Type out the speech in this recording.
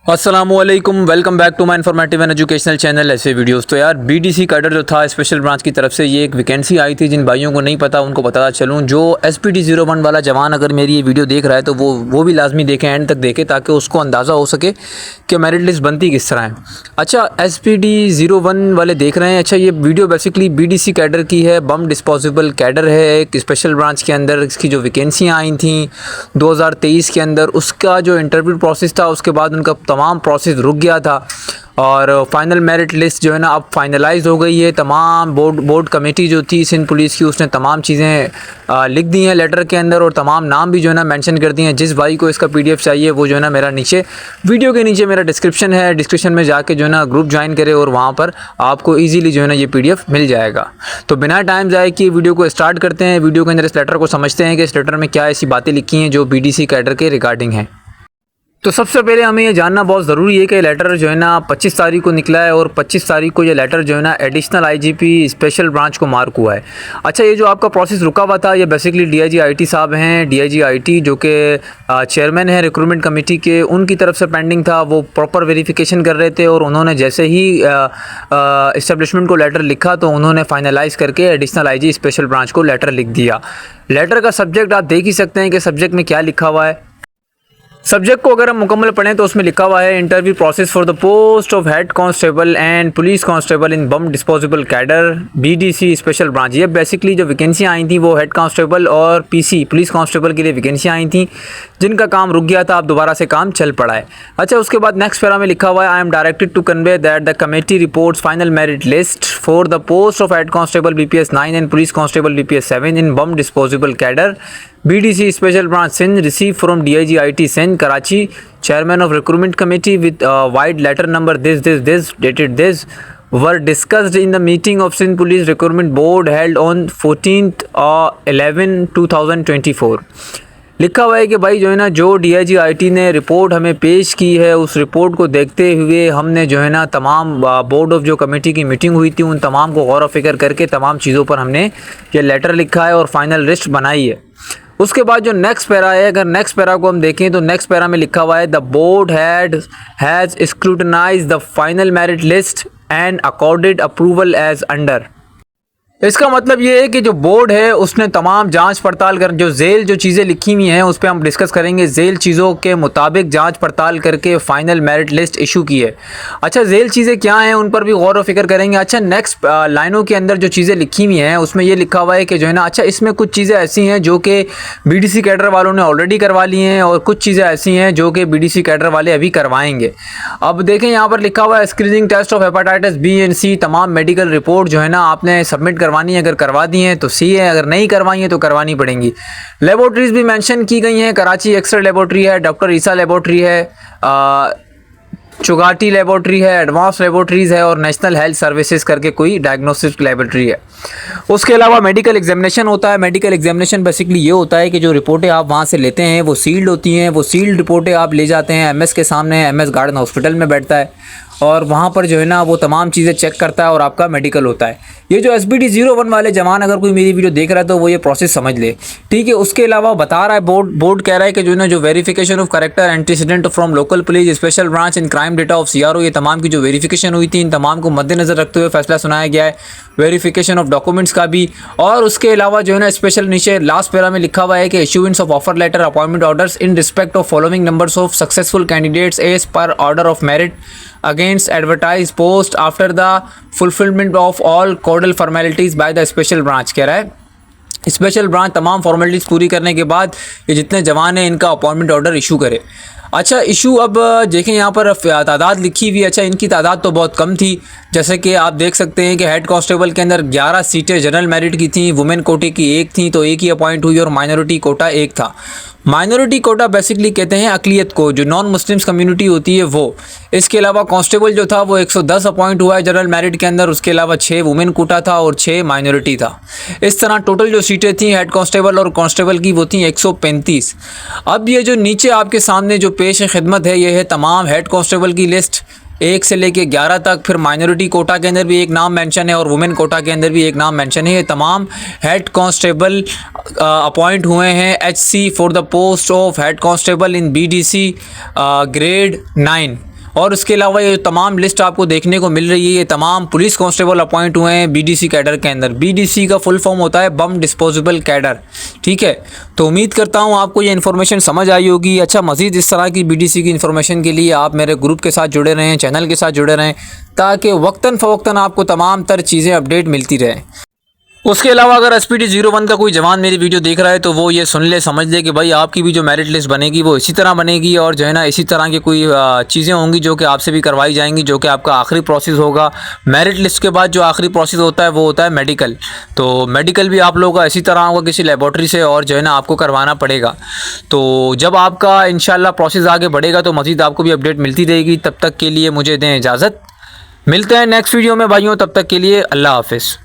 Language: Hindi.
अस्सलामुअलैकुम, welcome back to my informative and educational channel ऐसे वीडियोस। तो यार बीडीसी कैडर जो था स्पेशल ब्रांच की तरफ से ये एक वैकेंसी आई थी। जिन भाइयों को नहीं पता उनको बताता चलूँ, जो एसपीडी 01 वाला जवान अगर मेरी ये वीडियो देख रहा है तो वो भी लाजमी देखें, एंड तक देखें, ताकि उसको अंदाज़ा हो सके कि मेरिट लिस्ट बनती किस तरह है। अच्छा, एसपीडी 01 वाले देख रहे हैं। अच्छा, ये वीडियो बेसिकली बीडीसी कैडर की है, बम डिस्पोजेबल कैडर है एक स्पेशल ब्रांच के अंदर। इसकी जो वैकेंसियाँ आई थी 2023 के अंदर, उसका जो इंटरव्यू प्रोसेस था उसके बाद उनका तमाम प्रोसेस रुक गया था और फाइनल मेरिट लिस्ट जो है ना अब फाइनलाइज हो गई है। तमाम बोर्ड कमेटी जो थी सिंध पुलिस की, उसने तमाम चीज़ें लिख दी हैं लेटर के अंदर, और तमाम नाम भी जो है ना मेंशन कर दिए हैं। जिस भाई को इसका पीडीएफ चाहिए वो जो है ना मेरा नीचे वीडियो के नीचे मेरा डिस्क्रिप्शन है, डिस्क्रिप्शन में जाके जो है ना ग्रुप ज्वाइन करे और वहाँ पर आपको ईजिली जो है ना ये पीडीएफ मिल जाएगा। तो बिना टाइम ज़ाया किए वीडियो को स्टार्ट करते हैं। वीडियो के अंदर इस लेटर को समझते हैं कि इस लेटर में क्या ऐसी बातें लिखी हैं जो बीडीसी कैडर के रिगार्डिंग हैं। तो सबसे पहले हमें ये जानना बहुत ज़रूरी है कि लेटर जो है ना 25 तारीख को निकला है और 25 तारीख को ये लेटर जो है ना एडिशनल आईजीपी स्पेशल ब्रांच को मार्क हुआ है। अच्छा, ये जो आपका प्रोसेस रुका हुआ था ये बेसिकली डीआईजी आईटी साहब हैं, डीआईजी आईटी जो कि चेयरमैन है रिक्रूटमेंट कमेटी के, उनकी तरफ से पेंडिंग था। वो प्रॉपर वेरिफिकेशन कर रहे थे और उन्होंने जैसे ही इस्टेब्लिशमेंट को लेटर लिखा तो उन्होंने फाइनलाइज़ करके एडिशनल आईजी स्पेशल ब्रांच को लेटर लिख दिया। लेटर का सब्जेक्ट आप देख ही सकते हैं कि सब्जेक्ट में क्या लिखा हुआ है। सब्जेक्ट को अगर हम मुकम्मल पढ़ें तो उसमें लिखा हुआ है interview process for the post of head constable and police constable in bomb disposable cadre BDC special branch. ये बेसिकली जो वैकेंसियाँ आई थी वो हेड कांस्टेबल और पीसी पुलिस कांस्टेबल के लिए वैकेंसियाँ आई थी जिनका काम रुक गया था, अब दोबारा से काम चल पड़ा है। अच्छा, उसके बाद नेक्स्ट पैरा में लिखा हुआ है I am directed to convey that the committee reports final merit list for the post of head constable BPS 9 and police constable BPS 7 in bomb disposable cadre BDC Special Branch Sindh received from DIG IT Sindh Karachi, Chairman of Recruitment Committee with wide letter number this dated this were discussed in the meeting of Sindh Police Recruitment Board held on 14th 11/2024। लिखा हुआ है कि भाई जो है ना जो डीआईजी आईटी ने रिपोर्ट हमें पेश की है उस रिपोर्ट को देखते हुए हमने जो है ना तमाम बोर्ड ऑफ जो कमेटी की मीटिंग हुई थी उन तमाम को गौर व फिक्र करके तमाम चीज़ों पर हमने ये लेटर लिखा है और फाइनल लिस्ट बनाई है। उसके बाद जो नेक्स्ट पैरा है, अगर नेक्स्ट पैरा को हम देखें तो नेक्स्ट पैरा में लिखा हुआ है the board has scrutinize the final merit list and accorded approval as under. इसका मतलब ये है कि जो बोर्ड है उसने तमाम जांच पड़ताल कर, जो झेल जो चीज़ें लिखी हुई हैं उस पर हम डिस्कस करेंगे, झेल चीज़ों के मुताबिक जांच पड़ताल करके फ़ाइनल मेरिट लिस्ट इशू की है। अच्छा, झेल चीज़ें क्या हैं उन पर भी गौर व फिक्र करेंगे। अच्छा, नेक्स्ट लाइनों के अंदर जो चीज़ें लिखी हुई हैं उसमें ये लिखा हुआ है कि जो है ना, अच्छा इसमें कुछ चीज़ें ऐसी हैं जो कि बीडीसी कैडर वालों ने ऑलरेडी करवा ली हैं और कुछ चीज़ें ऐसी हैं जो कि बीडीसी कैडर वाले अभी करवाएंगे। अब देखें यहाँ पर लिखा हुआ है screening test of hepatitis B and C, तमाम मेडिकल रिपोर्ट जो है ना आपने सबमिट करवानी है, अगर करवा दी हैं तो सी है, अगर नहीं करवाई हैं तो करवानी पड़ेंगी। लेबोरेटरीज भी मेंशन की गई हैं, कराची एक्सरे लेबोरेटरी है, डॉक्टर ईसा लेबोरेटरी है, चुगाटी लेबोरेटरी है, एडवांस लेबोरेटरीज़ है और नेशनल हेल्थ सर्विसेज करके कोई डायग्नोस्टिक लेबोरेटरी है। उसके अलावा मेडिकल एग्जामिनेशन होता है। मेडिकल एग्जामिनेशन बेसिकली ये होता है कि जो रिपोर्टें आप वहाँ से लेते हैं वो सील्ड होती हैं, वो सील्ड रिपोर्टें आप ले जाते हैं एमएस के सामने, एमएस गार्डन हॉस्पिटल में बैठता है और वहाँ पर जो है ना वो तमाम चीज़ें चेक करता है और आपका मेडिकल होता है। ये जो एसबीडी 01 वाले जवान अगर कोई मेरी वीडियो देख रहा है तो वो ये प्रोसेस समझ ले, ठीक है। उसके अलावा बता रहा है बोर्ड कह रहा है कि जो है ना जो verification of character antecedent from local police special branch in crime data of CRO, ये तमाम की जो वेरिफिकेशन हुई थी इन तमाम को मद्देनजर रखते हुए फैसला सुनाया गया है। वेरिफिकेशन ऑफ डॉक्यूमेंट्स का भी, और उसके अलावा जो है ना स्पेशल नीचे लास्ट पैरा में लिखा हुआ है कि issuance of offer letter appointment orders in respect of following numbers of successful candidates as per order of merit against advertised post after the fulfillment of all codal formalities by the special branch। कह रहा है स्पेशल ब्रांच तमाम फॉर्मेलिटीज़ पूरी करने के बाद ये जितने जवान हैं इनका अपॉइंटमेंट ऑर्डर इशू करे। अच्छा, इशू अब देखें यहाँ पर तादाद लिखी हुई। अच्छा, इनकी तादाद तो बहुत कम थी, जैसे कि आप देख सकते हैं कि हेड कांस्टेबल के अंदर 11 सीटें जनरल मेरिट की थी, वुमेन कोटे की एक थी तो एक ही अपॉइंट हुई और माइनॉरिटी कोटा एक था। माइनॉरिटी कोटा बेसिकली कहते हैं अकलियत को, जो नॉन मुस्लिम्स कम्युनिटी होती है वो। इसके अलावा कांस्टेबल जो था वो 110 अपॉइंट हुआ है जनरल मेरिट के अंदर, उसके अलावा 6 वुमेन कोटा था और 6 माइनॉरिटी था। इस तरह टोटल जो सीटें थी हेड कांस्टेबल और कांस्टेबल की वो थी 135। अब ये जो नीचे आपके सामने जो पेश खिदमत है ये है तमाम हेड कांस्टेबल की लिस्ट 1 से लेके 11 तक, फिर माइनॉरिटी कोटा के अंदर भी एक नाम मेंशन है और वुमेन कोटा के अंदर भी एक नाम मेंशन है। ये तमाम हेड कांस्टेबल अपॉइंट हुए हैं HC for the post of head constable in BDC grade 9। और उसके अलावा ये तमाम लिस्ट आपको देखने को मिल रही है, ये तमाम पुलिस कांस्टेबल अपॉइंट हुए हैं बीडीसी कैडर के अंदर। बीडीसी का फुल फॉर्म होता है बम डिस्पोजेबल कैडर, ठीक है। तो उम्मीद करता हूँ आपको ये इन्फॉर्मेशन समझ आई होगी। अच्छा, मज़ीद इस तरह की बीडीसी की इन्फॉर्मेशन के लिए आप मेरे ग्रुप के साथ जुड़े रहें, चैनल के साथ जुड़े रहें, ताकि वक्तन फ़वक्तन आपको तमाम तर चीज़ें अपडेट मिलती रहें। उसके अलावा अगर SPD 01 का कोई जवान मेरी वीडियो देख रहा है तो वो ये सुन ले, समझ ले कि भाई आपकी भी जो मेरिट लिस्ट बनेगी वो इसी तरह बनेगी, और जो है ना इसी तरह की कोई चीज़ें होंगी जो कि आपसे भी करवाई जाएंगी, जो कि आपका आखिरी प्रोसेस होगा। मेरिट लिस्ट के बाद जो आखिरी प्रोसेस होता है वो होता है मेडिकल। तो मेडिकल भी आप लोगों का इसी तरह होगा किसी लेबॉर्ट्री से, और जो है ना आपको करवाना पड़ेगा। तो जब आपका इंशाल्लाह प्रोसेस आगे बढ़ेगा तो मज़ीद आपको भी अपडेट मिलती रहेगी। तब तक के लिए मुझे दें इजाज़त, मिलते हैं नेक्स्ट वीडियो में भाइयों, तब तक के लिए अल्लाह हाफ़िज़।